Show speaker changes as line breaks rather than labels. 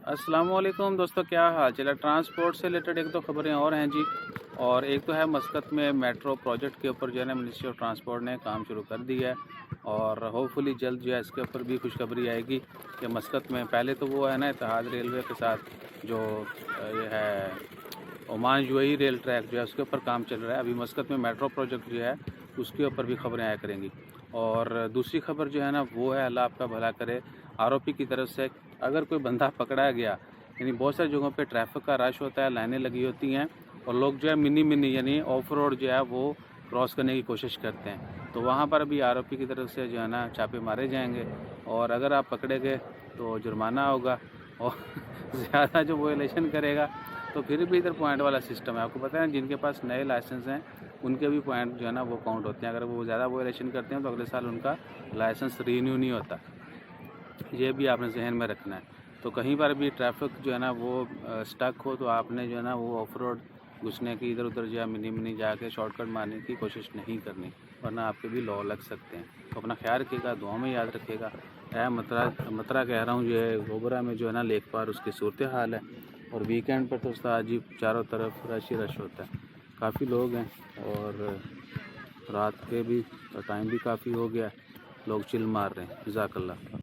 अस्सलामुअलैकुम दोस्तों, क्या हाल चल है। ट्रांसपोर्ट से रिलेटेड एक दो खबरें और हैं जी। और एक तो है मस्कत में मेट्रो प्रोजेक्ट के ऊपर जो है ना मिनिस्ट्री ऑफ ट्रांसपोर्ट ने काम शुरू कर दिया है और होपफुली जल्द जो है इसके ऊपर भी खुशखबरी आएगी कि मस्कत में पहले तो वो है ना इत्तेहाद रेलवे के साथ जो ये है ओमान यूएई रेल ट्रैक जो है उसके ऊपर काम चल रहा है। अभी मस्कत में मेट्रो प्रोजेक्ट जो है उसके ऊपर भी खबरें आया करेंगी। और दूसरी खबर जो है ना वो है, अल्लाह आपका भला करे, आरोपी की तरफ से अगर कोई बंदा पकड़ा गया, यानी बहुत सारी जगहों पे ट्रैफिक का रश होता है, लाइनें लगी होती हैं और लोग जो है मिनी यानी ऑफ रोड जो है वो क्रॉस करने की कोशिश करते हैं, तो वहाँ पर भी आरोपी की तरफ से जो है ना छापे मारे जाएंगे और अगर आप पकड़े गए तो जुर्माना होगा और ज़्यादा जो वोलेशन करेगा तो फिर भी इधर पॉइंट वाला सिस्टम है। आपको पता है जिनके पास नए लाइसेंस हैं उनके भी पॉइंट जो है ना वो काउंट होते हैं। अगर वो ज़्यादा वोलेशन करते हैं तो अगले साल उनका लाइसेंस रीन्यू नहीं होता। ये भी आपने जहन में रखना है। तो कहीं पर भी ट्रैफिक जो है ना वो स्टक हो तो आपने जो है ना वो ऑफ रोड घुसने की, इधर उधर जो है मिनी जाके शॉर्टकट मारने की कोशिश नहीं करनी, वरना आपके भी लॉ लग सकते हैं। तो अपना ख्याल रखिएगा, दुआ में याद रखिएगा। मतरा कह रहा हूँ, ये गोबरा में जो है ना लेक पार उसकी सूरत हाल है और वीकेंड पर तो उस्ताद जी चारों तरफ रश ही रश होता है, काफ़ी लोग हैं और रात के भी टाइम भी काफ़ी हो गया, लोग चिल मार रहे हैं। जज़ाकल्लाह।